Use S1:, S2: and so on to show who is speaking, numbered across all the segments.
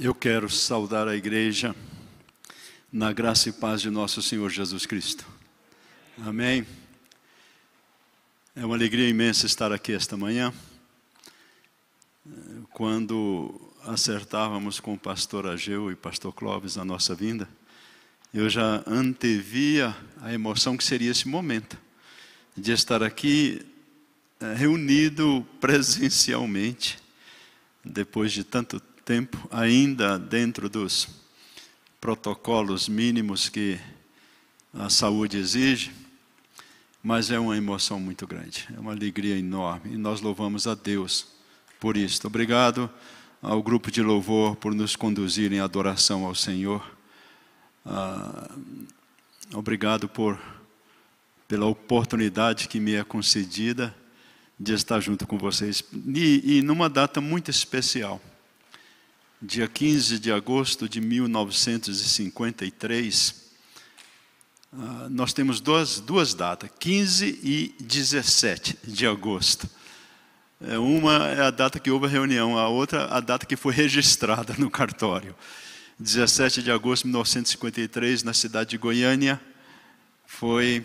S1: Eu quero saudar a igreja na graça e paz de nosso Senhor Jesus Cristo. Amém. É uma alegria imensa estar aqui esta manhã. Quando acertávamos com o pastor Ageu e pastor Clóvis a nossa vinda, eu já antevia a emoção que seria esse momento de estar aqui reunido presencialmente, depois de tanto tempo, ainda dentro dos protocolos mínimos que a saúde exige, mas é uma emoção muito grande, é uma alegria enorme, e nós louvamos a Deus por isso. Obrigado ao grupo de louvor por nos conduzir em adoração ao Senhor. Obrigado pela oportunidade que me é concedida de estar junto com vocês, e numa data muito especial. Dia 15 de agosto de 1953, nós temos duas datas, 15 e 17 de agosto. Uma é a data que houve a reunião, a outra a data que foi registrada no cartório. 17 de agosto de 1953, na cidade de Goiânia, foi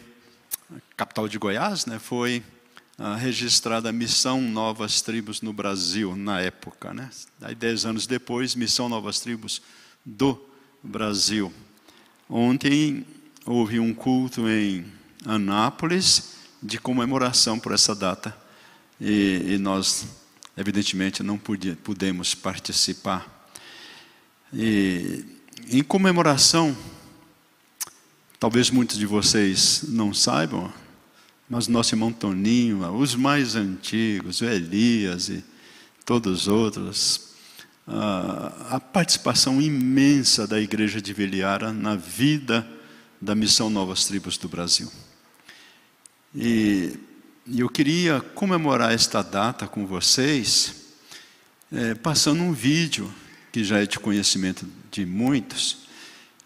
S1: a capital de Goiás, né? Foi registrada a Missão Novas Tribos no Brasil, na época, né? Aí 10 anos depois, Missão Novas Tribos do Brasil. Ontem houve um culto em Anápolis de comemoração por essa data, e nós, evidentemente, não pudemos participar. E em comemoração, talvez muitos de vocês não saibam, mas nosso irmão Toninho, os mais antigos, o Elias e todos os outros, a participação imensa da Igreja de Veliara na vida da Missão Novas Tribos do Brasil. E eu queria comemorar esta data com vocês, passando um vídeo que já é de conhecimento de muitos,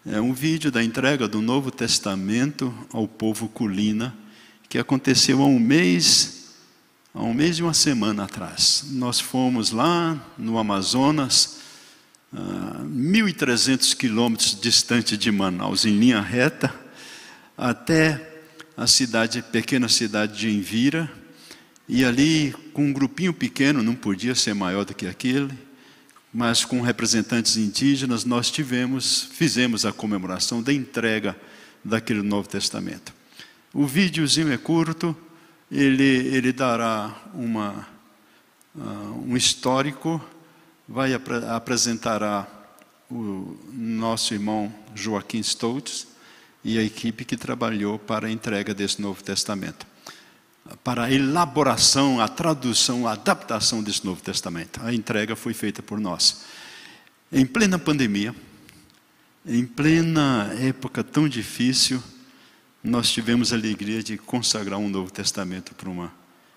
S1: é um vídeo da entrega do Novo Testamento ao povo Culina, que aconteceu há um mês e uma semana atrás. Nós fomos lá no Amazonas, 1.300 quilômetros distante de Manaus, em linha reta, até a pequena cidade de Envira, e ali, com um grupinho pequeno, não podia ser maior do que aquele, mas com representantes indígenas, nós fizemos a comemoração da entrega daquele Novo Testamento. O videozinho é curto, ele dará um histórico, apresentará o nosso irmão Joaquim Stoltz e a equipe que trabalhou para a entrega desse Novo Testamento, para a elaboração, a tradução, a adaptação desse Novo Testamento. A entrega foi feita por nós. Em plena pandemia, em plena época tão difícil, nós tivemos a alegria de consagrar um Novo Testamento para uma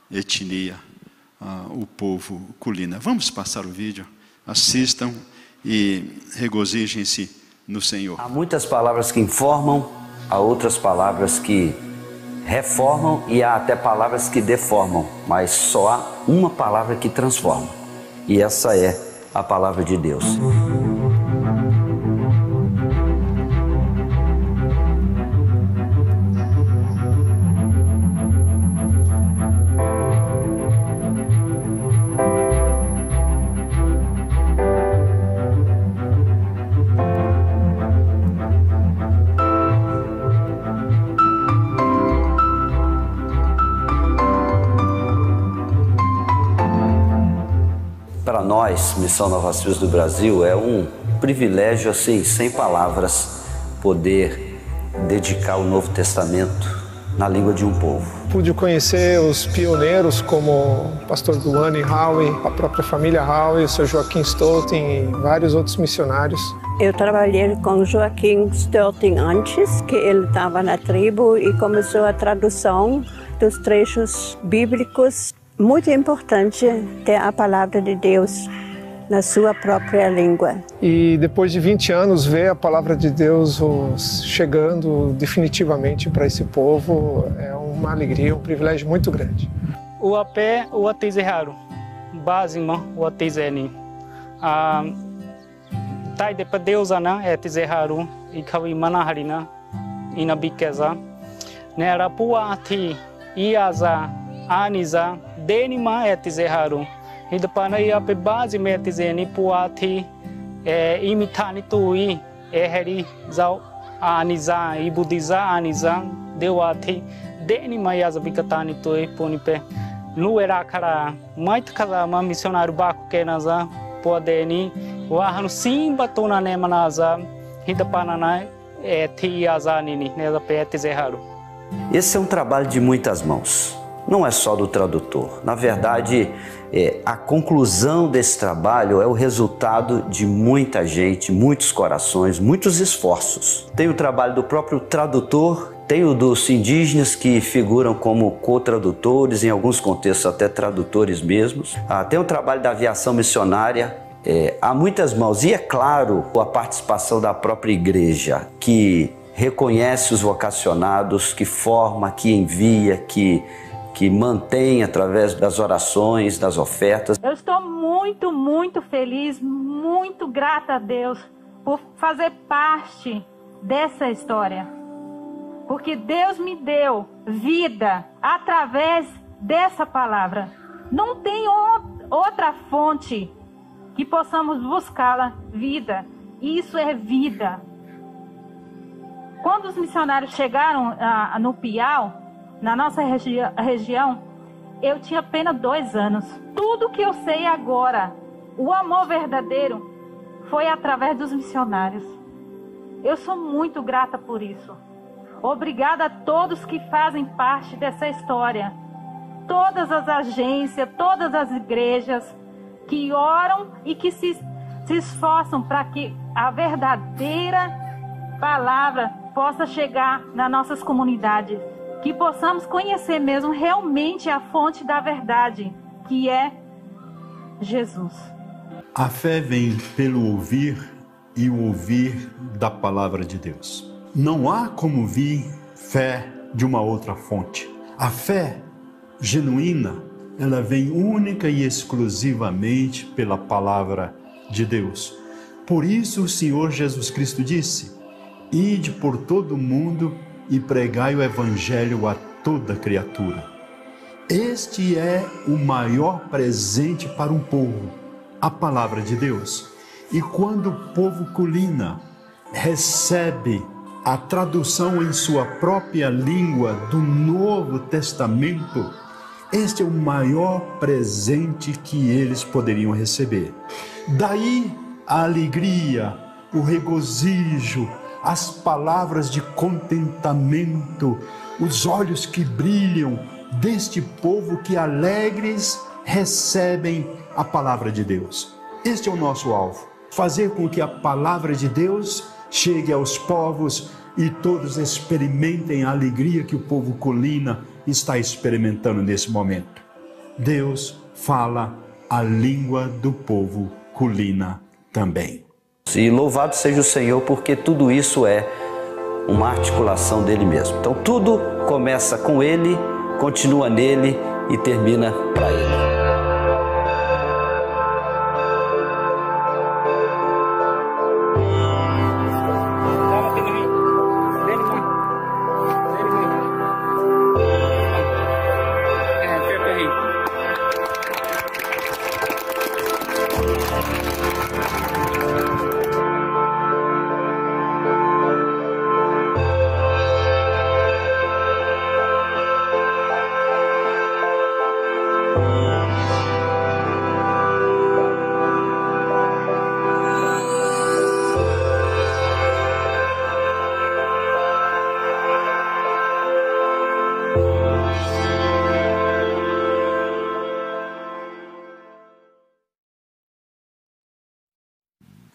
S1: etnia, o povo Culina. Vamos passar o vídeo, assistam e regozijem-se no Senhor.
S2: Há muitas palavras que informam, há outras palavras que reformam e há até palavras que deformam, mas só há uma palavra que transforma, e essa é a palavra de Deus. Para nós, Missão Novas Tribos do Brasil, é um privilégio, assim, sem palavras, poder dedicar o Novo Testamento na língua de um povo.
S3: Pude conhecer os pioneiros como o pastor Duane Howe, a própria família Howe, o Sr. Joaquim Stolten e vários outros missionários.
S4: Eu trabalhei com Joaquim Stolten antes, que ele estava na tribo e começou a tradução dos trechos bíblicos. Muito importante ter a palavra de Deus na sua própria língua.
S3: E depois de 20 anos, ver a palavra de Deus chegando definitivamente para esse povo é uma alegria, um privilégio muito grande.
S5: O apé, o atezerraro, base, o atezerni. tai de padeusa na etizeharu ikawi manaharina inabikeza nera puati iaza aniza denima etizeharu hidapana ia pe base metizeni puati imitani tui eheri zau aniza ibudiza aniza dewati denima iaza bikatani tui punipe luera khara mait khaza ma missionário baku kenaza podeni wahanu simba tona nemanaza hidapanana tiaza nini neza pete zeharu.
S2: Esse é um trabalho de muitas mãos, não é só do tradutor. Na verdade, a conclusão desse trabalho é o resultado de muita gente, muitos corações, muitos esforços. Tem o trabalho do próprio tradutor, tem o dos indígenas que figuram como co-tradutores, em alguns contextos até tradutores mesmos. Tem o trabalho da aviação missionária. Há muitas mãos e, é claro, a participação da própria igreja, que reconhece os vocacionados, que forma, que envia, que mantém através das orações, das ofertas.
S6: Eu estou muito feliz, muito grata a Deus por fazer parte dessa história. Porque Deus me deu vida através dessa palavra. Não tem outra fonte que possamos buscá-la, vida. Isso é vida. Quando os missionários chegaram no Piau, na nossa região, eu tinha apenas 2 anos. Tudo que eu sei agora, o amor verdadeiro, foi através dos missionários. Eu sou muito grata por isso. Obrigada a todos que fazem parte dessa história. Todas as agências, todas as igrejas que oram e que se esforçam para que a verdadeira palavra possa chegar nas nossas comunidades. Que possamos conhecer mesmo realmente a fonte da verdade, que é Jesus.
S1: A fé vem pelo ouvir e o ouvir da palavra de Deus. Não há como vir fé de uma outra fonte. A fé genuína, ela vem única e exclusivamente pela palavra de Deus. Por isso o Senhor Jesus Cristo disse: ide por todo o mundo e pregai o evangelho a toda criatura. Este é o maior presente para um povo, a palavra de Deus. E quando o povo culina recebe a tradução em sua própria língua do Novo Testamento, este é o maior presente que eles poderiam receber. Daí a alegria, o regozijo, as palavras de contentamento, os olhos que brilham deste povo que alegres recebem a palavra de Deus. Este é o nosso alvo, fazer com que a palavra de Deus chegue aos povos e todos experimentem a alegria que o povo culina está experimentando nesse momento. Deus fala a língua do povo culina também.
S2: E louvado seja o Senhor, porque tudo isso é uma articulação dele mesmo. Então tudo começa com ele, continua nele e termina para ele.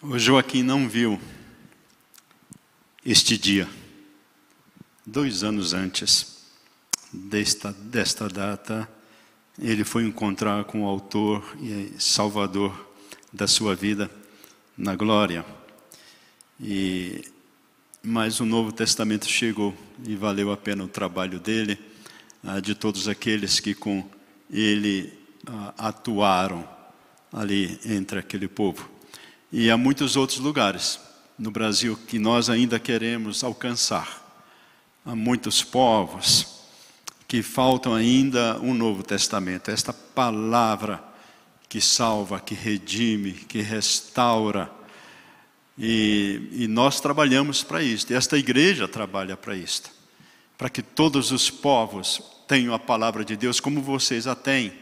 S1: O Joaquim não viu este dia, 2 anos antes desta data, ele foi encontrar com o autor e salvador da sua vida na glória. Mas o Novo Testamento chegou e valeu a pena o trabalho dele, de todos aqueles que com ele atuaram ali entre aquele povo. E há muitos outros lugares no Brasil que nós ainda queremos alcançar. Há muitos povos que faltam ainda um Novo Testamento, esta palavra que salva, que redime, que restaura. E nós trabalhamos para isto, esta igreja trabalha para isto, para que todos os povos tenham a palavra de Deus como vocês a têm,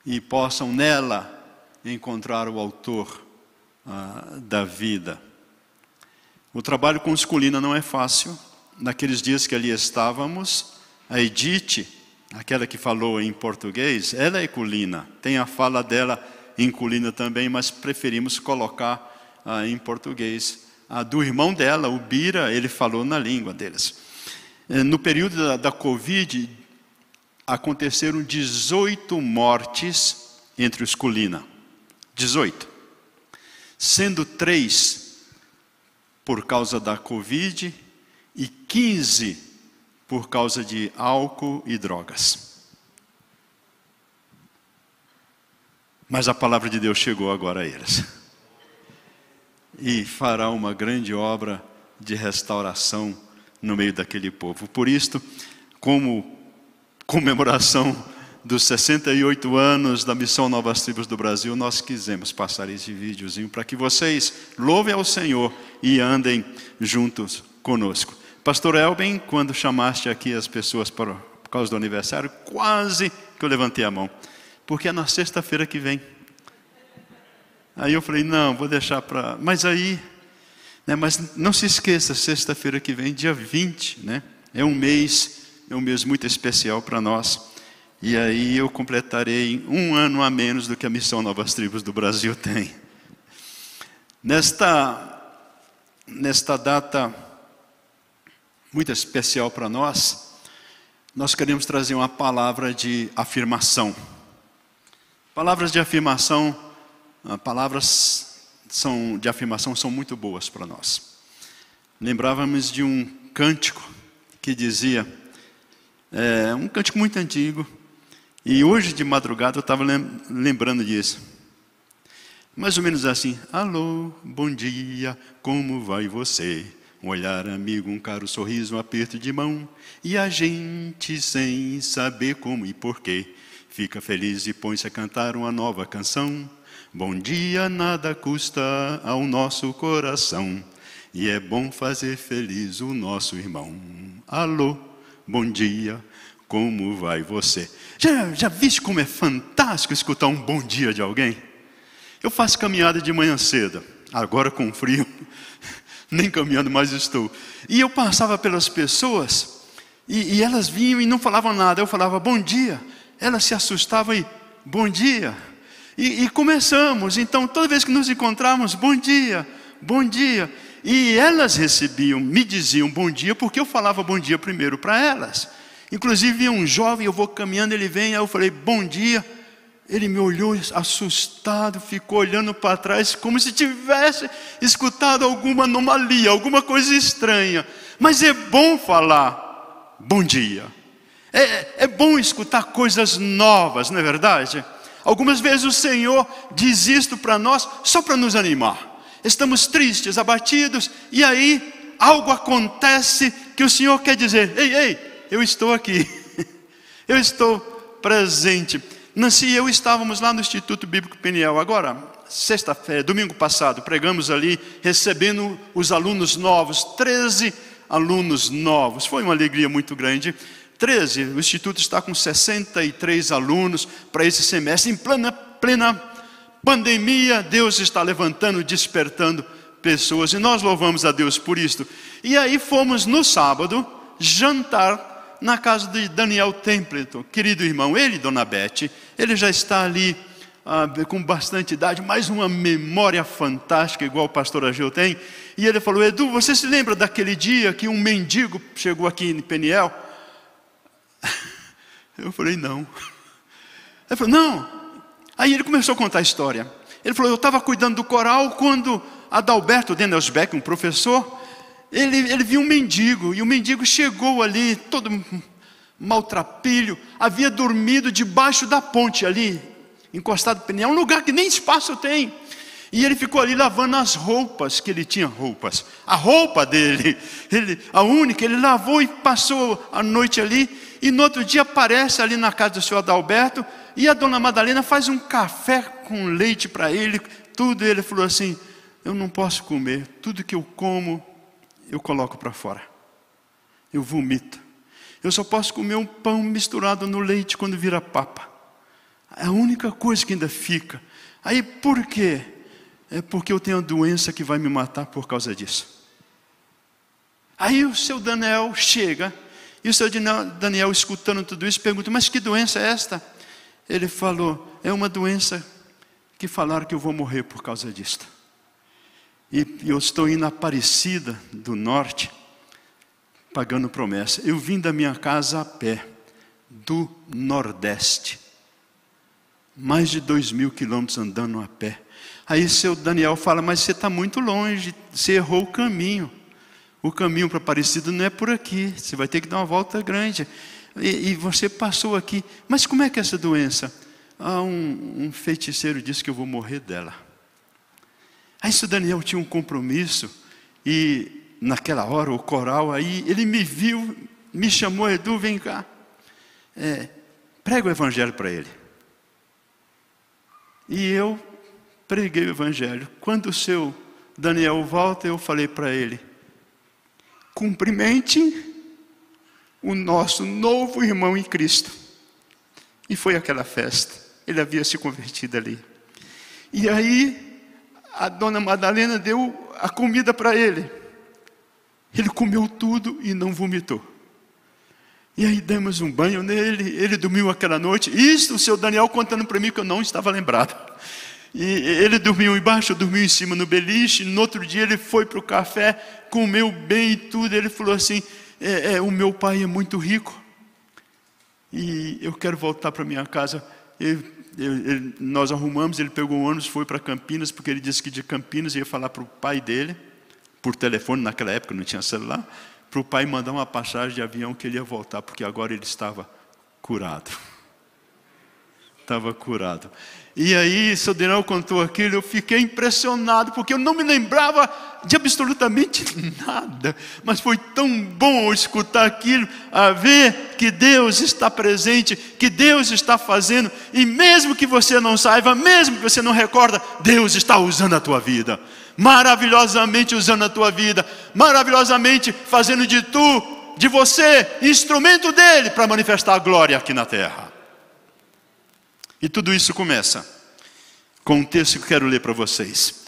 S1: e possam nela encontrar o autor da vida. O trabalho com os Colina não é fácil. Naqueles dias que ali estávamos, a Edith, aquela que falou em português, ela é Colina, tem a fala dela em Colina também, mas preferimos colocar em português. A do irmão dela, o Bira, ele falou na língua deles. No período da Covid, aconteceram 18 mortes entre os Colina. 18. Sendo 3 por causa da Covid e 15 por causa de álcool e drogas. Mas a palavra de Deus chegou agora a eles. E fará uma grande obra de restauração no meio daquele povo. Por isto, como comemoração dos 68 anos da Missão Novas Tribos do Brasil, nós quisemos passar esse videozinho para que vocês louvem ao Senhor e andem juntos conosco. Pastor Elben, quando chamaste aqui as pessoas por causa do aniversário, quase que eu levantei a mão, porque é na sexta-feira que vem. Aí eu falei, não, vou deixar para... Mas aí, né, mas não se esqueça, sexta-feira que vem, dia 20, né? É um mês muito especial para nós. E aí eu completarei 1 ano a menos do que a Missão Novas Tribos do Brasil tem. Nesta data muito especial para nós queremos trazer uma palavra de afirmação. Palavras de afirmação são muito boas para nós. Lembrávamos de um cântico que dizia, um cântico muito antigo, e hoje de madrugada eu estava lembrando disso. Mais ou menos assim, alô, bom dia, como vai você? Um olhar amigo, um caro sorriso, um aperto de mão, e a gente sem saber como e porquê, fica feliz e põe-se a cantar uma nova canção. Bom dia nada custa ao nosso coração, e é bom fazer feliz o nosso irmão. Alô, bom dia, como vai você? Já viste como é fantástico escutar um bom dia de alguém? Eu faço caminhada de manhã cedo, agora com frio, nem caminhando mais estou. E eu passava pelas pessoas, e elas vinham e não falavam nada. Eu falava, bom dia. Elas se assustavam e, bom dia. E começamos, então toda vez que nos encontrávamos, bom dia, bom dia. E elas me diziam bom dia, porque eu falava bom dia primeiro para elas. Inclusive vinha um jovem, eu vou caminhando, ele vem, aí eu falei, bom dia. Ele me olhou assustado, ficou olhando para trás, como se tivesse escutado alguma anomalia, alguma coisa estranha. Mas é bom falar bom dia. É bom escutar coisas novas, não é verdade? Algumas vezes o Senhor diz isto para nós, só para nos animar. Estamos tristes, abatidos, e aí algo acontece que o Senhor quer dizer, ei, eu estou aqui, eu estou presente. Nancy e eu estávamos lá no Instituto Bíblico Peniel, agora, sexta-feira, domingo passado, pregamos ali, recebendo os alunos novos, 13 alunos novos, foi uma alegria muito grande. 13, o Instituto está com 63 alunos para esse semestre, em plena pandemia, Deus está levantando, despertando pessoas, e nós louvamos a Deus por isto. E aí fomos no sábado, jantar, na casa de Daniel Templeton, querido irmão, ele e Dona Beth, ele já está ali com bastante idade, mais uma memória fantástica, igual o pastor Ageu tem, e ele falou, Edu, você se lembra daquele dia que um mendigo chegou aqui em Peniel? Eu falei, não. Ele falou, não. Aí ele começou a contar a história. Ele falou, eu estava cuidando do coral quando Adalberto Dennelsbeck, um professor, ele viu um mendigo, e o mendigo chegou ali, todo maltrapilho, havia dormido debaixo da ponte ali, encostado no Peniel, um lugar que nem espaço tem. E ele ficou ali lavando as roupas, que ele tinha roupas. A roupa dele, a única, ele lavou e passou a noite ali. E no outro dia aparece ali na casa do senhor Adalberto. E a dona Madalena faz um café com leite para ele. Tudo, ele falou assim: eu não posso comer. Tudo que eu como, eu coloco para fora. Eu vomito. Eu só posso comer um pão misturado no leite quando vira papa. É a única coisa que ainda fica. Aí por quê? É porque eu tenho uma doença que vai me matar por causa disso. Aí o seu Daniel chega, e o seu Daniel, escutando tudo isso, pergunta: mas que doença é esta? Ele falou: é uma doença que falaram que eu vou morrer por causa disto. E eu estou indo na Aparecida do Norte, pagando promessa. Eu vim da minha casa a pé, do Nordeste. Mais de 2.000 quilômetros andando a pé. Aí seu Daniel fala: mas você está muito longe, você errou o caminho. O caminho para Aparecida não é por aqui, você vai ter que dar uma volta grande. E você passou aqui. Mas como é que é essa doença? Um feiticeiro disse que eu vou morrer dela. Aí seu Daniel tinha um compromisso, e naquela hora o coral, aí ele me viu, me chamou: Edu, vem cá. Prega o evangelho para ele. E eu preguei o evangelho. Quando o seu Daniel volta, eu falei para ele: cumprimente o nosso novo irmão em Cristo. E foi aquela festa. Ele havia se convertido ali. E aí a dona Madalena deu a comida para ele. Ele comeu tudo e não vomitou. E aí demos um banho nele, ele dormiu aquela noite. Isso o seu Daniel contando para mim, que eu não estava lembrado. E ele dormiu embaixo, eu dormi em cima no beliche. No outro dia ele foi para o café, comeu bem e tudo. Ele falou assim: o meu pai é muito rico e eu quero voltar para minha casa. Nós arrumamos, ele pegou um ônibus, foi para Campinas, porque ele disse que de Campinas ia falar para o pai dele, por telefone, naquela época não tinha celular, para o pai mandar uma passagem de avião que ele ia voltar, porque agora ele estava curado. Estava curado. E aí, seu Daniel contou aquilo, eu fiquei impressionado, porque eu não me lembrava de absolutamente nada. Mas foi tão bom escutar aquilo, a ver que Deus está presente, que Deus está fazendo, e mesmo que você não saiba, mesmo que você não recorda, Deus está usando a tua vida. Maravilhosamente usando a tua vida, maravilhosamente fazendo de você, instrumento dele para manifestar a glória aqui na terra. E tudo isso começa com um texto que eu quero ler para vocês.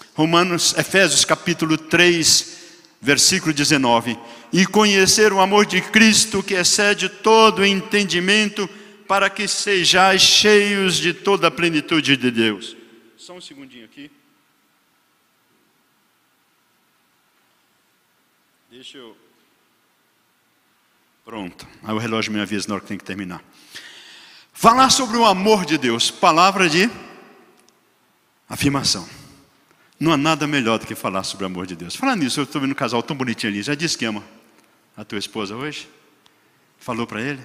S1: Efésios capítulo 3, versículo 19. E conhecer o amor de Cristo, que excede todo entendimento, para que sejais cheios de toda a plenitude de Deus. Só um segundinho aqui. Deixa eu... Pronto. Aí o relógio me avisa na hora que tem que terminar. Falar sobre o amor de Deus. Palavra de afirmação. Não há nada melhor do que falar sobre o amor de Deus. Falar nisso, eu estou vendo um casal tão bonitinho ali. Já disse que ama a tua esposa hoje? Falou para ele?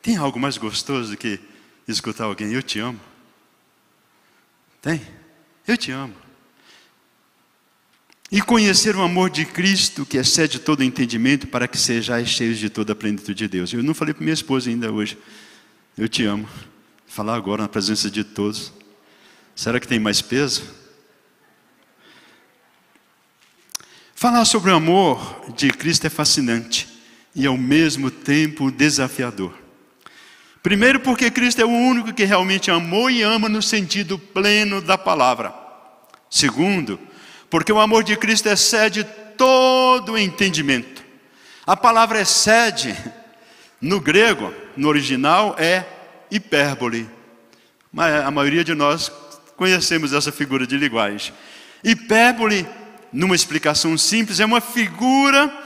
S1: Tem algo mais gostoso do que escutar alguém: eu te amo? Tem? Eu te amo. E conhecer o amor de Cristo, que excede todo entendimento, para que sejais cheios de toda a plenitude de Deus. Eu não falei para minha esposa ainda hoje: eu te amo. Falar agora na presença de todos. Será que tem mais peso? Falar sobre o amor de Cristo é fascinante e ao mesmo tempo desafiador. Primeiro, porque Cristo é o único que realmente amou e ama no sentido pleno da palavra. Segundo, porque o amor de Cristo excede todo o entendimento. A palavra excede, no grego, no original, é hipérbole. Mas a maioria de nós conhecemos essa figura de linguagem. Hipérbole, numa explicação simples, é uma figura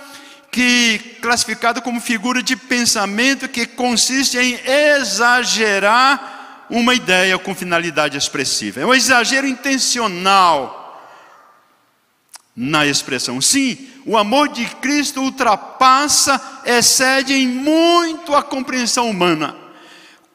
S1: classificada como figura de pensamento, que consiste em exagerar uma ideia com finalidade expressiva. É um exagero intencional na expressão. Sim, o amor de Cristo ultrapassa, excede em muito a compreensão humana.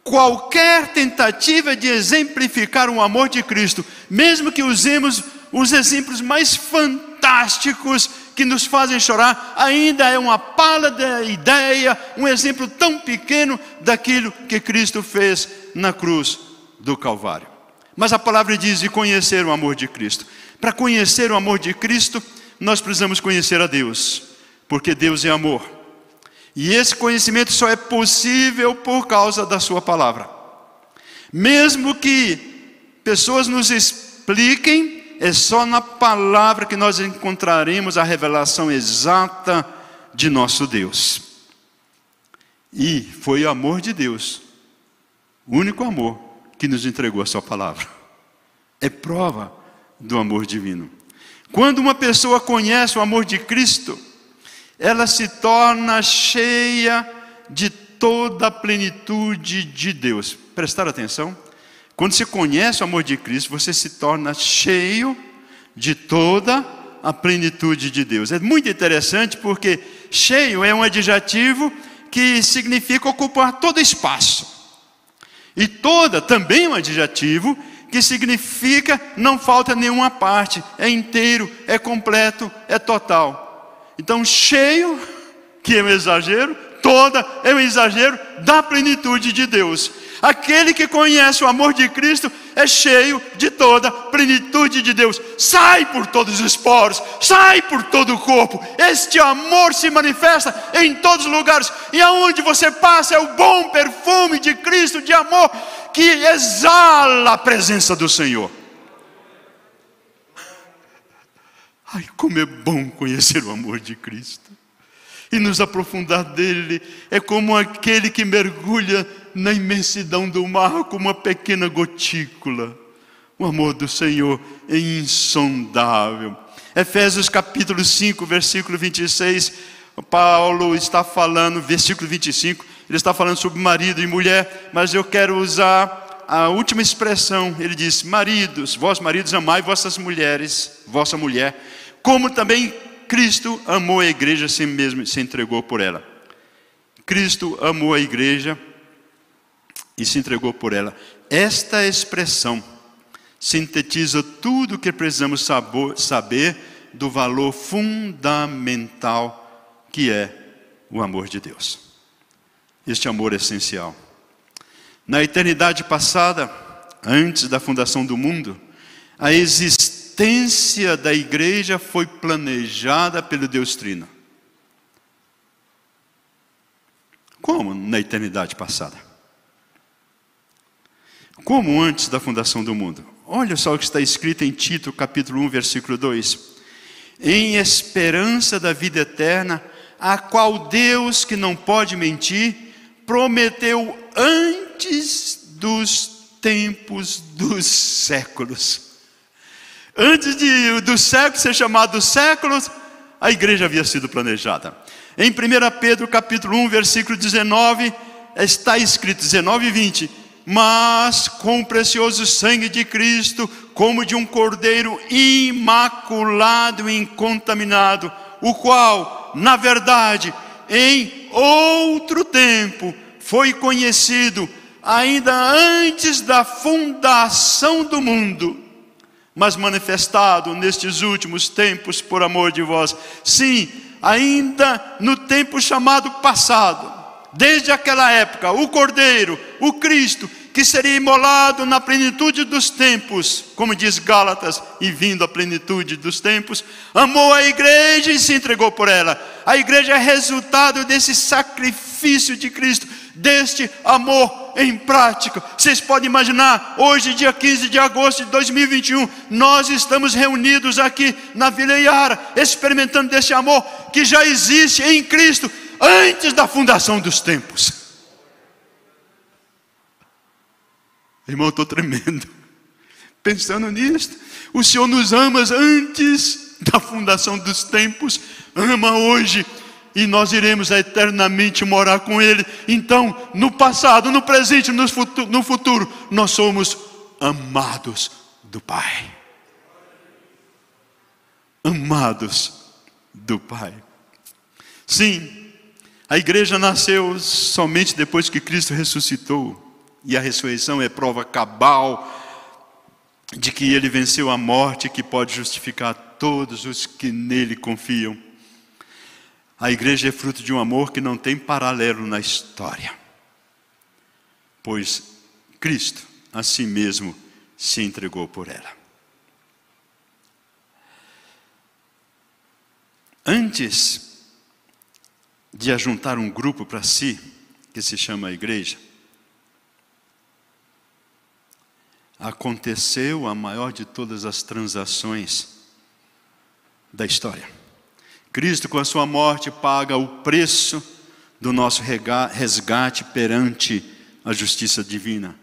S1: Qualquer tentativa de exemplificar o amor de Cristo, mesmo que usemos os exemplos mais fantásticos que nos fazem chorar, ainda é uma pálida ideia, um exemplo tão pequeno daquilo que Cristo fez na cruz do Calvário. Mas a palavra diz: e conhecer o amor de Cristo. Para conhecer o amor de Cristo, nós precisamos conhecer a Deus, porque Deus é amor. E esse conhecimento só é possível por causa da sua palavra. Mesmo que pessoas nos expliquem, é só na palavra que nós encontraremos a revelação exata de nosso Deus. E foi o amor de Deus, o único amor, que nos entregou a sua palavra. É prova do amor divino. Quando uma pessoa conhece o amor de Cristo, ela se torna cheia de toda a plenitude de Deus. Prestar atenção? Quando você conhece o amor de Cristo, você se torna cheio de toda a plenitude de Deus. É muito interessante porque cheio é um adjetivo que significa ocupar todo espaço. E toda também é um adjetivo que significa não falta nenhuma parte, é inteiro, é completo, é total. Então cheio, que é um exagero, toda é um exagero da plenitude de Deus. Aquele que conhece o amor de Cristo é cheio de toda a plenitude de Deus. Sai por todos os poros, sai por todo o corpo. Este amor se manifesta em todos os lugares. E aonde você passa é o bom perfume de Cristo, de amor, que exala a presença do Senhor. Ai, como é bom conhecer o amor de Cristo e nos aprofundar dele. É como aquele que mergulha na imensidão do mar com uma pequena gotícula. O amor do Senhor é insondável. Efésios capítulo 5, versículo 26, Paulo está falando, versículo 25, ele está falando sobre marido e mulher, mas eu quero usar a última expressão. Ele diz: maridos, vós maridos amai vossas mulheres, vossa mulher, como também Cristo amou a igreja, assim mesmo se entregou por ela. Cristo amou a igreja e se entregou por ela. Esta expressão sintetiza tudo o que precisamos saber do valor fundamental que é o amor de Deus. Este amor é essencial. Na eternidade passada, antes da fundação do mundo, a existência da igreja foi planejada pelo Deus Trino. Como na eternidade passada? Como antes da fundação do mundo? Olha só o que está escrito em Tito, capítulo 1, versículo 2. Em esperança da vida eterna, a qual Deus, que não pode mentir, prometeu antes dos tempos dos séculos. Antes do século ser chamado séculos, a igreja havia sido planejada. Em 1 Pedro capítulo 1, versículo 19, está escrito, 19 e 20, mas com o precioso sangue de Cristo, como de um cordeiro imaculado e incontaminado, o qual, na verdade, em outro tempo, foi conhecido, ainda antes da fundação do mundo, mas manifestado nestes últimos tempos por amor de vós. Sim, ainda no tempo chamado passado, desde aquela época, o Cordeiro, o Cristo, que seria imolado na plenitude dos tempos, como diz Gálatas, e vindo à plenitude dos tempos, amou a igreja e se entregou por ela. A igreja é resultado desse sacrifício de Cristo, deste amor em prática. Vocês podem imaginar, hoje, dia 15 de agosto de 2021, nós estamos reunidos aqui na Vila Iara, experimentando desse amor que já existe em Cristo, antes da fundação dos tempos. Irmão, estou tremendo, pensando nisso. O Senhor nos ama antes da fundação dos tempos, ama hoje, e nós iremos eternamente morar com Ele. Então, no passado, no presente, no futuro, nós somos amados do Pai. Amados do Pai. Sim, a igreja nasceu somente depois que Cristo ressuscitou. E a ressurreição é prova cabal de que ele venceu a morte, que pode justificar todos os que nele confiam. A igreja é fruto de um amor que não tem paralelo na história, pois Cristo a si mesmo se entregou por ela. Antes de ajuntar um grupo para si, que se chama a igreja, aconteceu a maior de todas as transações da história. Cristo, com a sua morte, paga o preço do nosso resgate perante a justiça divina,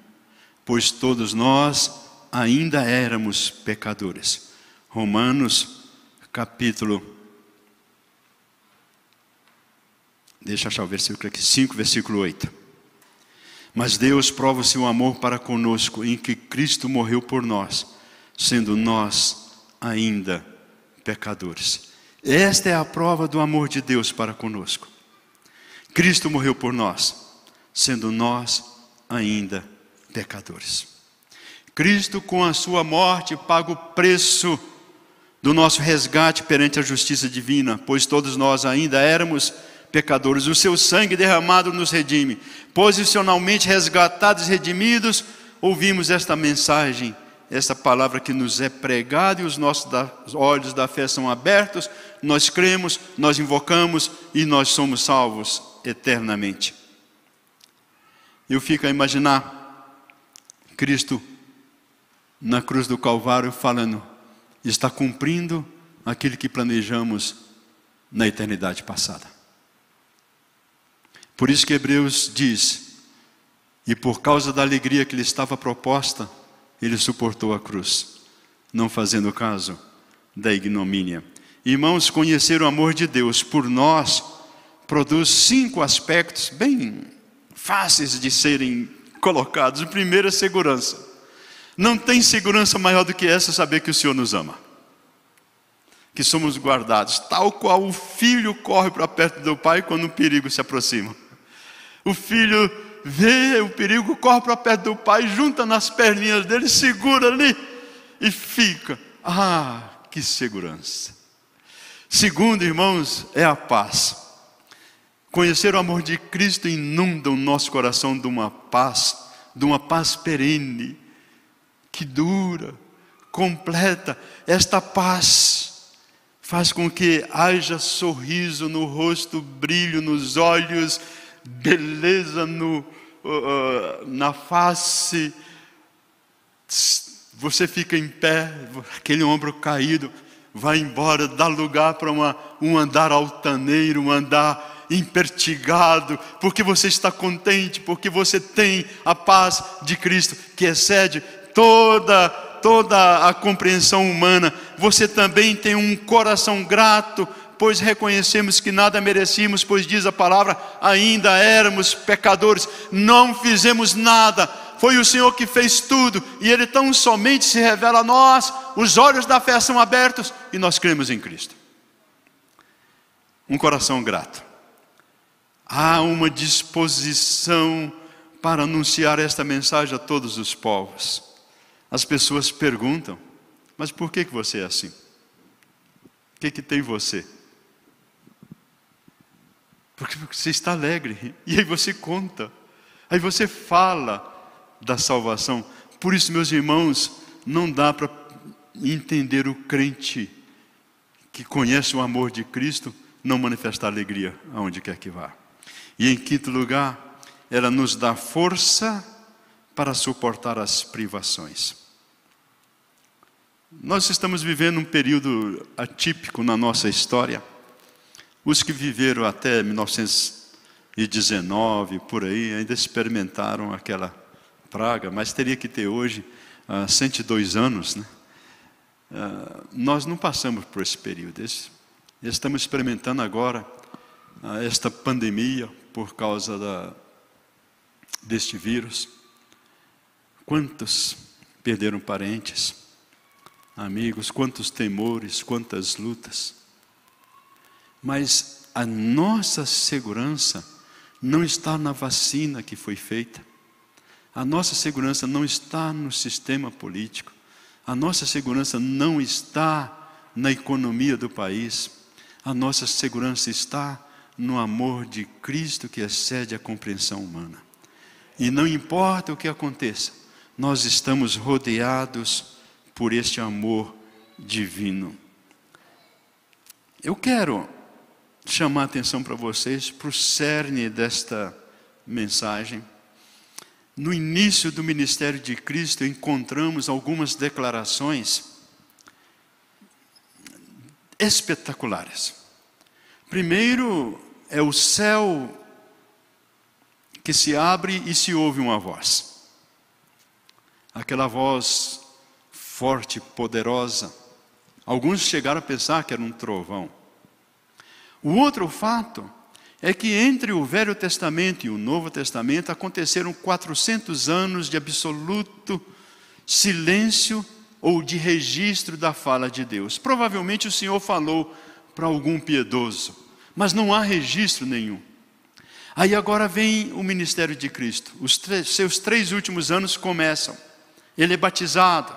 S1: pois todos nós ainda éramos pecadores. Romanos, capítulo, deixa eu achar o versículo aqui, 5, versículo 8. Mas Deus prova o seu amor para conosco, em que Cristo morreu por nós, sendo nós ainda pecadores. Esta é a prova do amor de Deus para conosco. Cristo morreu por nós, sendo nós ainda pecadores. Cristo, com a sua morte, paga o preço do nosso resgate perante a justiça divina, pois todos nós ainda éramos pecadores. O seu sangue derramado nos redime. Posicionalmente resgatados e redimidos, ouvimos esta mensagem, esta palavra que nos é pregada, e os nossos olhos da fé são abertos, nós cremos, nós invocamos e nós somos salvos eternamente. Eu fico a imaginar Cristo na cruz do Calvário falando, está cumprindo aquilo que planejamos na eternidade passada. Por isso que Hebreus diz, e por causa da alegria que lhe estava proposta, ele suportou a cruz, não fazendo caso da ignomínia. Irmãos, conhecer o amor de Deus por nós produz 5 aspectos bem fáceis de serem colocados. O primeiro é segurança. Não tem segurança maior do que essa, saber que o Senhor nos ama, que somos guardados, tal qual o filho corre para perto do pai quando o perigo se aproxima. O filho vê o perigo, corre para perto do pai, junta nas perninhas dele, segura ali e fica. Ah, que segurança! Segundo, irmãos, é a paz. Conhecer o amor de Cristo inunda o nosso coração de uma paz perene, que dura, completa. Esta paz faz com que haja sorriso no rosto, brilho nos olhos, beleza na face. Você fica em pé, aquele ombro caído vai embora, dá lugar para um andar altaneiro, um andar impertigado, porque você está contente, porque você tem a paz de Cristo que excede toda a compreensão humana. Você também tem um coração grato, pois reconhecemos que nada merecíamos, pois diz a palavra, ainda éramos pecadores, não fizemos nada, foi o Senhor que fez tudo, e Ele tão somente se revela a nós, os olhos da fé são abertos, e nós cremos em Cristo. Um coração grato. Há uma disposição para anunciar esta mensagem a todos os povos. As pessoas perguntam, mas por que você é assim? O que tem você? Porque você está alegre, e aí você conta, aí você fala da salvação. Por isso, meus irmãos, não dá para entender o crente que conhece o amor de Cristo não manifestar alegria aonde quer que vá. E em quinto lugar, ela nos dá força para suportar as privações. Nós estamos vivendo um período atípico na nossa história. Os que viveram até 1919, por aí, ainda experimentaram aquela praga, mas teria que ter hoje 102 anos, né? Nós não passamos por esse período. Estamos experimentando agora esta pandemia por causa deste vírus. Quantos perderam parentes, amigos, quantos temores, quantas lutas. Mas a nossa segurança não está na vacina que foi feita. A nossa segurança não está no sistema político. A nossa segurança não está na economia do país. A nossa segurança está no amor de Cristo que excede a compreensão humana. E não importa o que aconteça, nós estamos rodeados por este amor divino. Eu quero chamar a atenção para vocês para o cerne desta mensagem. No início do ministério de Cristo, encontramos algumas declarações espetaculares. Primeiro é o céu que se abre e se ouve uma voz. Aquela voz forte, poderosa. Alguns chegaram a pensar que era um trovão. O outro fato é que entre o Velho Testamento e o Novo Testamento aconteceram 400 anos de absoluto silêncio ou de registro da fala de Deus. Provavelmente o Senhor falou para algum piedoso, mas não há registro nenhum. Aí agora vem o ministério de Cristo. Seus 3 últimos anos começam. Ele é batizado.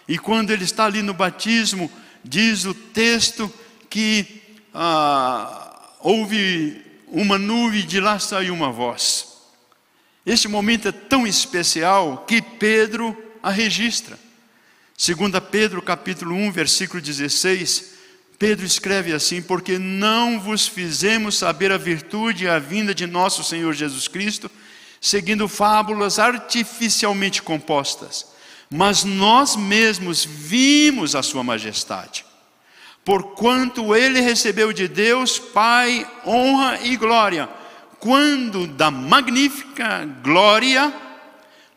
S1: E quando ele está ali no batismo, diz o texto que houve uma nuvem e de lá saiu uma voz. Este momento é tão especial que Pedro a registra. 2 Pedro capítulo 1, versículo 16, Pedro escreve assim: porque não vos fizemos saber a virtude e a vinda de nosso Senhor Jesus Cristo, seguindo fábulas artificialmente compostas, mas nós mesmos vimos a sua majestade, porquanto ele recebeu de Deus Pai honra e glória, quando da magnífica glória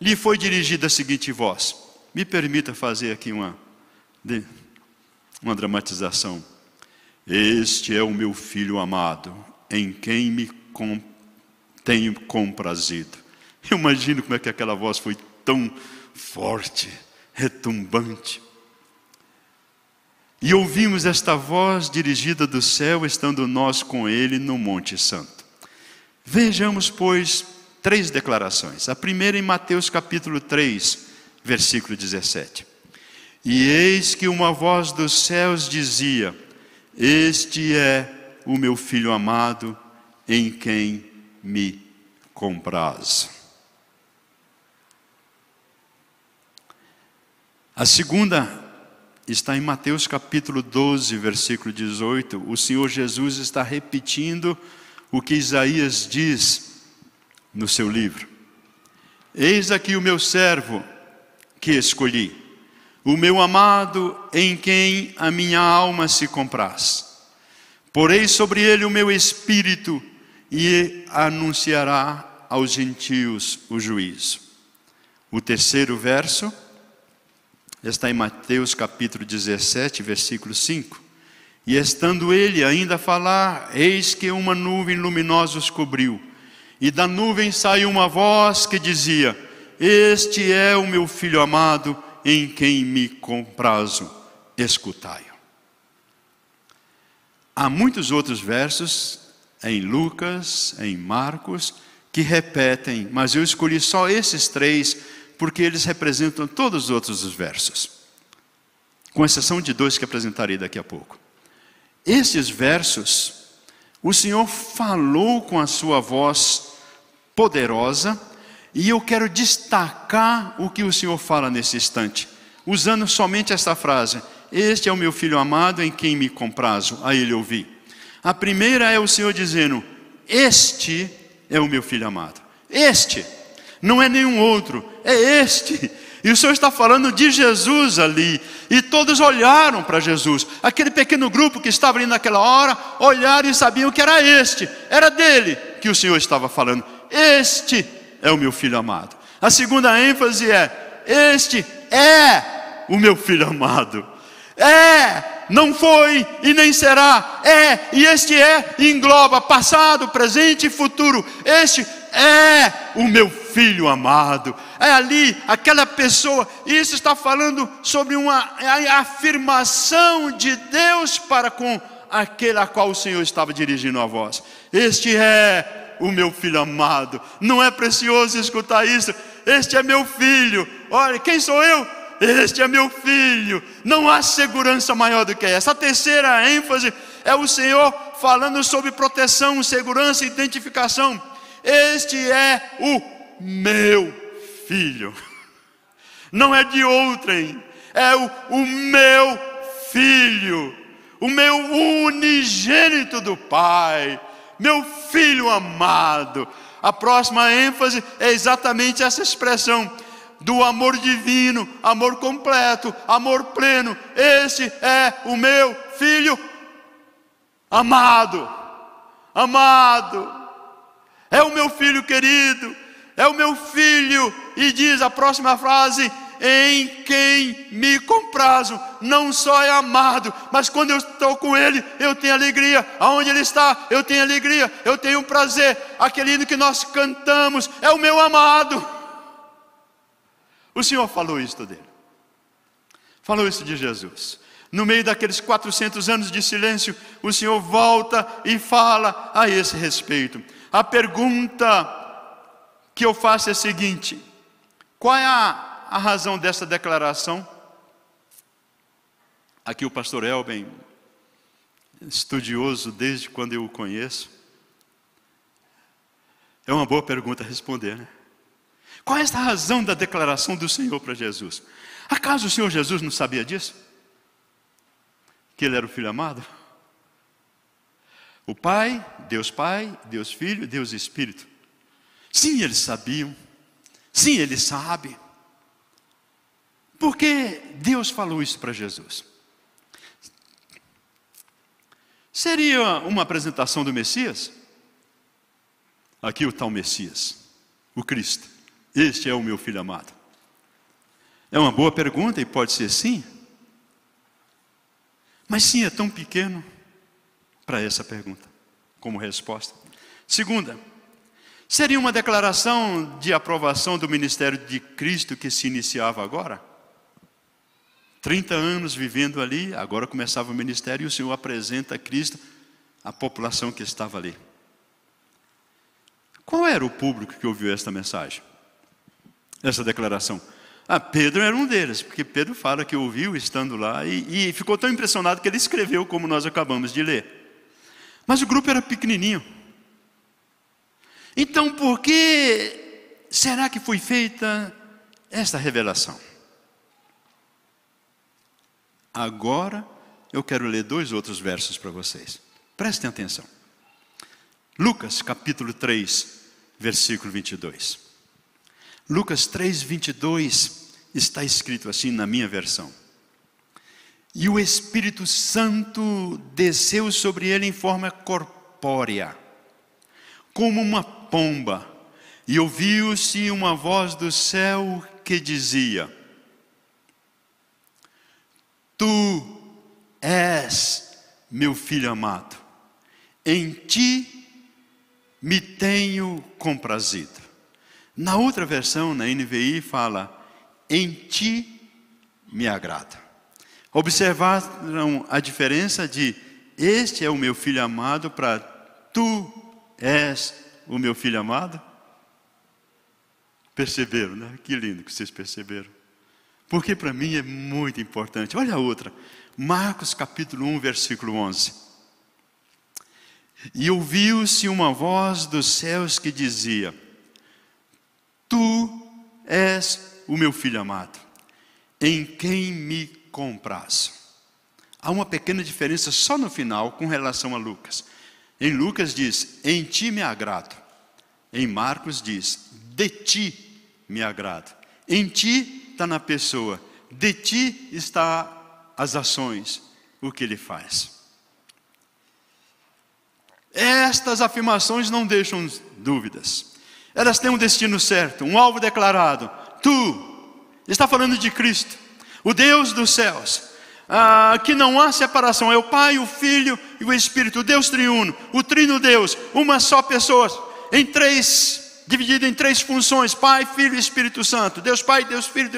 S1: lhe foi dirigida a seguinte voz. Me permita fazer aqui uma dramatização. Este é o meu filho amado, em quem me tenho comprazido. Eu imagino como é que aquela voz foi tão forte, retumbante. E ouvimos esta voz dirigida do céu, estando nós com ele no Monte Santo. Vejamos, pois, 3 declarações. A primeira em Mateus capítulo 3, versículo 17. E eis que uma voz dos céus dizia: este é o meu filho amado, em quem me comprazo. A segunda está em Mateus capítulo 12, versículo 18. O Senhor Jesus está repetindo o que Isaías diz no seu livro. Eis aqui o meu servo que escolhi, o meu amado em quem a minha alma se compraz. Porei sobre ele o meu espírito e anunciará aos gentios o juízo. O terceiro verso está em Mateus capítulo 17, versículo 5. E estando ele ainda a falar, eis que uma nuvem luminosa os cobriu. E da nuvem saiu uma voz que dizia: este é o meu filho amado, em quem me comprazo, escutai-o. Há muitos outros versos em Lucas, em Marcos, que repetem, mas eu escolhi só esses 3, porque eles representam todos os outros versos, com exceção de 2 que apresentarei daqui a pouco. Esses versos, o Senhor falou com a sua voz poderosa, e eu quero destacar o que o Senhor fala nesse instante, usando somente esta frase: este é o meu filho amado, em quem me comprazo, a ele ouvi. A primeira é o Senhor dizendo: este é o meu filho amado. Este, não é nenhum outro, é este. E o Senhor está falando de Jesus ali. E todos olharam para Jesus. Aquele pequeno grupo que estava ali naquela hora, olharam e sabiam que era este. Era dele que o Senhor estava falando. Este é o meu filho amado. A segunda ênfase é: este é o meu filho amado. Não foi e nem será. E este engloba passado, presente e futuro. Este é o meu filho amado. É ali, aquela pessoa. Isso está falando sobre uma afirmação de Deus para com aquele a qual o Senhor estava dirigindo a voz. Este é o meu filho amado. Não é precioso escutar isso? Este é meu filho. Olha, quem sou eu? este é meu filho. Não há segurança maior do que essa. A terceira ênfase é o Senhor falando sobre proteção, segurança e identificação. Este é o meu filho. Não é de outrem, é o meu filho, o meu unigênito do Pai, meu filho amado. A próxima ênfase é exatamente essa expressão do amor divino, amor completo, amor pleno. Este é o meu filho amado, amado. É o meu filho querido, é o meu filho. E diz a próxima frase: em quem me comprazo. Não só é amado, mas quando eu estou com Ele, eu tenho alegria. Aonde Ele está, eu tenho alegria, eu tenho prazer. Aquele hino que nós cantamos é o meu amado. O Senhor falou isso dele, falou isso de Jesus. No meio daqueles 400 anos de silêncio, o Senhor volta e fala a esse respeito. A pergunta que eu faço é a seguinte: qual é a razão dessa declaração? Aqui o pastor Elben, estudioso desde quando eu o conheço. É uma boa pergunta a responder, né? Qual é esta razão da declaração do Senhor para Jesus? Acaso o Senhor Jesus não sabia disso? Que Ele era o Filho amado? O Pai, Deus Filho, Deus Espírito. Sim, eles sabiam. Sim, Ele sabe. Por que Deus falou isso para Jesus? Seria uma apresentação do Messias? Aqui o tal Messias, o Cristo. Este é o meu filho amado. É uma boa pergunta e pode ser sim. Mas sim é tão pequeno para essa pergunta como resposta. Segunda, seria uma declaração de aprovação do ministério de Cristo que se iniciava agora? 30 anos vivendo ali, agora começava o ministério e o Senhor apresenta a Cristo à população que estava ali. Qual era o público que ouviu esta mensagem? Essa declaração? Pedro era um deles, porque Pedro fala que ouviu estando lá e ficou tão impressionado que ele escreveu como nós acabamos de ler. Mas o grupo era pequenininho. Então por que será que foi feita esta revelação? Agora eu quero ler 2 outros versos para vocês. Prestem atenção. Lucas capítulo 3, versículo 22. Lucas 3, 22 está escrito assim na minha versão: e o Espírito Santo desceu sobre ele em forma corpórea, como uma pomba, e ouviu-se uma voz do céu que dizia: Tu és meu filho amado, em ti me tenho comprazido. Na outra versão, na NVI, fala: em ti me agrada. Observaram a diferença de este é o meu filho amado para tu és o meu filho amado? Perceberam, né? Que lindo que vocês perceberam. Porque para mim é muito importante. Olha a outra. Marcos capítulo 1, versículo 11. E ouviu-se uma voz dos céus que dizia: Tu és o meu filho amado, em quem me comprazo. Há uma pequena diferença só no final com relação a Lucas. Em Lucas diz: em ti me agrado. Em Marcos diz: de ti me agrado. Em ti está na pessoa, de ti está as ações, o que ele faz. Estas afirmações não deixam dúvidas. Elas têm um destino certo, um alvo declarado. Tu, está falando de Cristo, o Deus dos céus, que não há separação, é o Pai, o Filho e o Espírito, o Deus triuno, o trino Deus, uma só pessoa, dividido em 3 funções: Pai, Filho e Espírito Santo. Deus Pai, Deus Filho,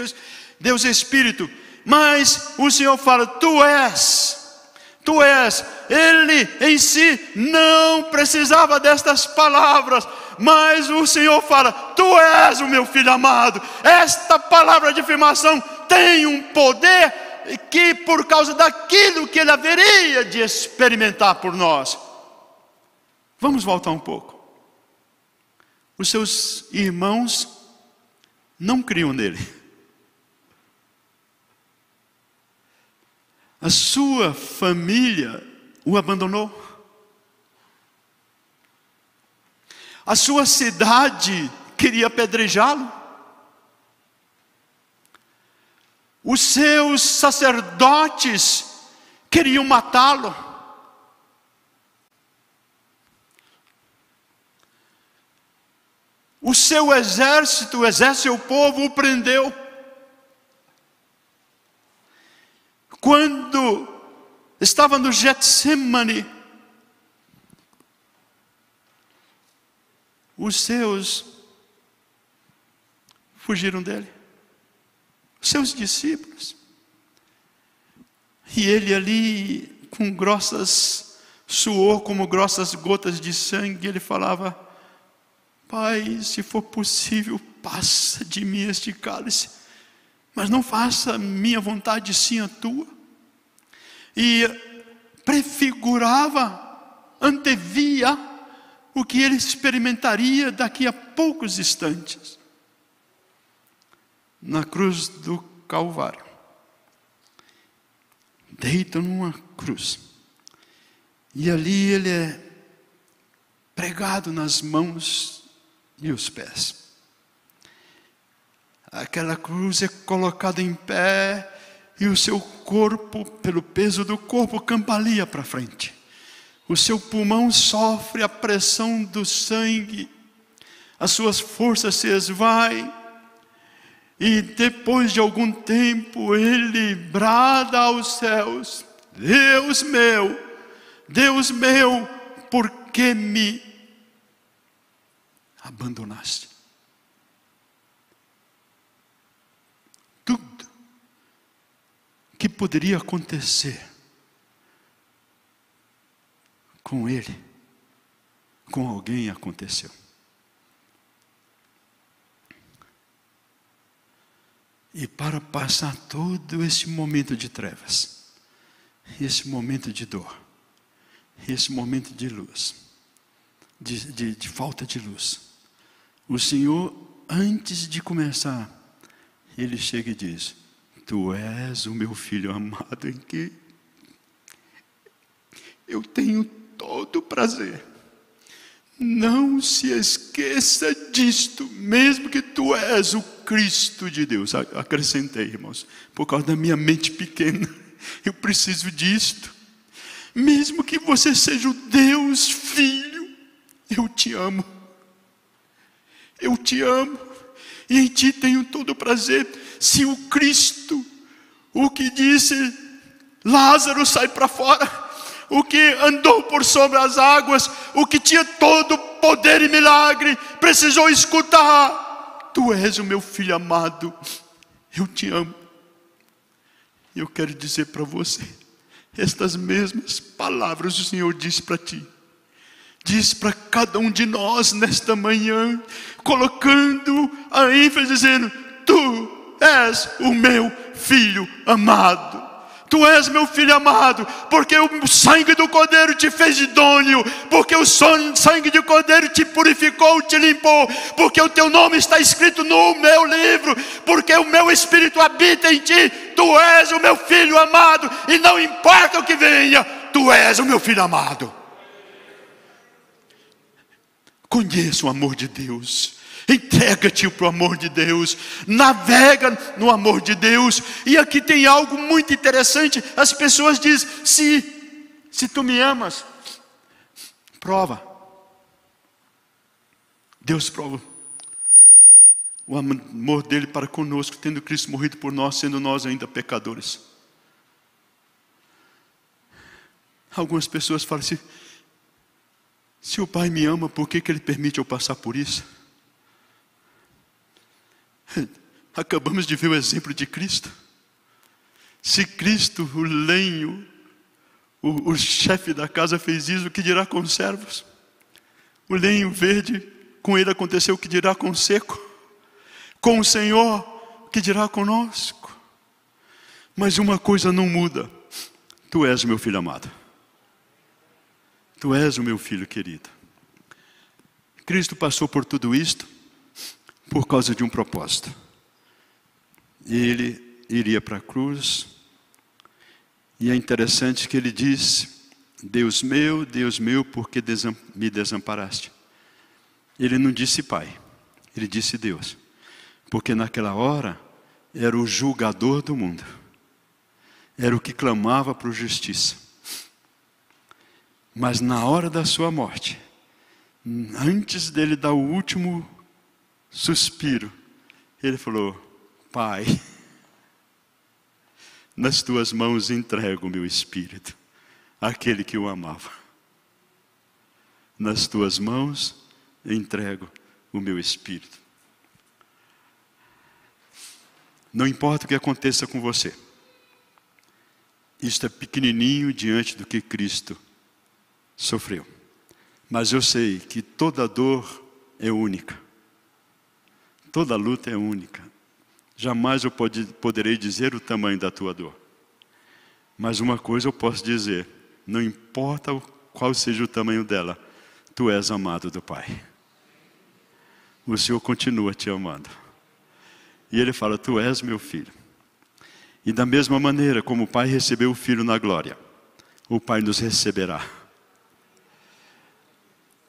S1: Deus Espírito. Mas o Senhor fala: Tu és. Ele em si não precisava destas palavras, mas o Senhor fala: Tu és o meu filho amado. Esta palavra de afirmação tem um poder que, por causa daquilo que ele haveria de experimentar por nós. Vamos voltar um pouco. Os seus irmãos não criam nele. A sua família o abandonou. A sua cidade queria apedrejá-lo. Os seus sacerdotes queriam matá-lo. O seu exército, o exército, o povo o prendeu. Quando estava no Getsemane, os seus fugiram dele, os seus discípulos. E ele ali, com grossas suor, como grossas gotas de sangue, ele falava: Pai, se for possível, passa de mim este cálice, mas não faça a minha vontade, sim a tua. E prefigurava, antevia o que ele experimentaria daqui a poucos instantes, na cruz do Calvário. Deita numa cruz, e ali ele é pregado nas mãos e os pés. Aquela cruz é colocada em pé, e o seu corpo, pelo peso do corpo, cambaleia para frente. O seu pulmão sofre a pressão do sangue, as suas forças se esvaem, e depois de algum tempo ele brada aos céus: Deus meu, por que me abandonaste? Tudo que poderia acontecer com ele, com alguém, aconteceu. E para passar todo esse momento de trevas, esse momento de dor, esse momento de luz, de falta de luz, o Senhor, antes de começar, ele chega e diz: Tu és o meu filho amado, em que eu tenho todo prazer. Não se esqueça disto, mesmo que tu és o Cristo de Deus. Acrescentei, irmãos, por causa da minha mente pequena, eu preciso disto. Mesmo que você seja o Deus Filho, eu te amo. Eu te amo, e em ti tenho todo prazer. Se o Cristo, o que disse Lázaro, sai para fora, o que andou por sobre as águas, o que tinha todo poder e milagre, precisou escutar: Tu és o meu filho amado, eu te amo. E eu quero dizer para você, estas mesmas palavras o Senhor disse para ti, diz para cada um de nós nesta manhã, colocando a ênfase, dizendo: Tu és o meu filho amado. Tu és meu filho amado, porque o sangue do Cordeiro te fez idôneo, porque o sangue do Cordeiro te purificou, te limpou, porque o teu nome está escrito no meu livro, porque o meu Espírito habita em ti. Tu és o meu filho amado, e não importa o que venha, tu és o meu filho amado. Conheça o amor de Deus. Entrega-te para o amor de Deus, navega no amor de Deus. E aqui tem algo muito interessante. As pessoas dizem: se tu me amas, prova. Deus prova o amor dele para conosco, tendo Cristo morrido por nós, sendo nós ainda pecadores. Algumas pessoas falam assim: se o Pai me ama, por que ele permite eu passar por isso? Acabamos de ver o exemplo de Cristo. Se Cristo, o lenho, o chefe da casa, fez isso, o que dirá com os servos? O lenho verde, com ele aconteceu, o que dirá com o seco? Com o Senhor, o que dirá conosco? Mas uma coisa não muda. Tu és o meu filho amado. Tu és o meu filho querido. Cristo passou por tudo isto por causa de um propósito. Ele iria para a cruz. E é interessante que ele disse: Deus meu, por que me desamparaste? Ele não disse Pai, ele disse Deus. Porque naquela hora era o julgador do mundo. Era o que clamava por justiça. Mas na hora da sua morte, antes dele dar o último suspiro, ele falou: Pai, nas tuas mãos entrego o meu espírito, aquele que o amava. Nas tuas mãos entrego o meu espírito. Não importa o que aconteça com você, isto é pequenininho diante do que Cristo sofreu. Mas eu sei que toda dor é única. Toda luta é única. Jamais eu poderei dizer o tamanho da tua dor. Mas uma coisa eu posso dizer: não importa qual seja o tamanho dela, tu és amado do Pai. O Senhor continua te amando. E Ele fala: tu és meu filho. E da mesma maneira como o Pai recebeu o Filho na glória, o Pai nos receberá.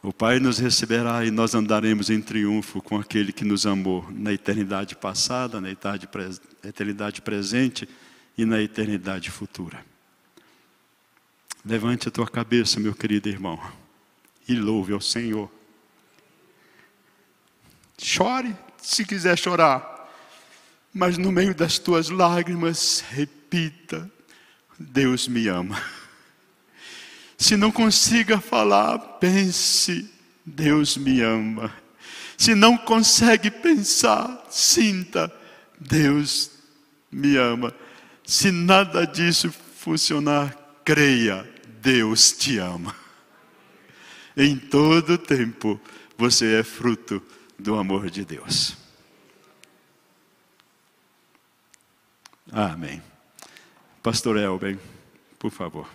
S1: O Pai nos receberá e nós andaremos em triunfo com aquele que nos amou na eternidade passada, na eternidade presente e na eternidade futura. Levante a tua cabeça, meu querido irmão, e louve ao Senhor. Chore se quiser chorar, mas no meio das tuas lágrimas, repita: Deus me ama. Se não consiga falar, pense: Deus me ama. Se não consegue pensar, sinta: Deus me ama. Se nada disso funcionar, creia: Deus te ama. Em todo tempo, você é fruto do amor de Deus. Amém. Pastor Elben, por favor.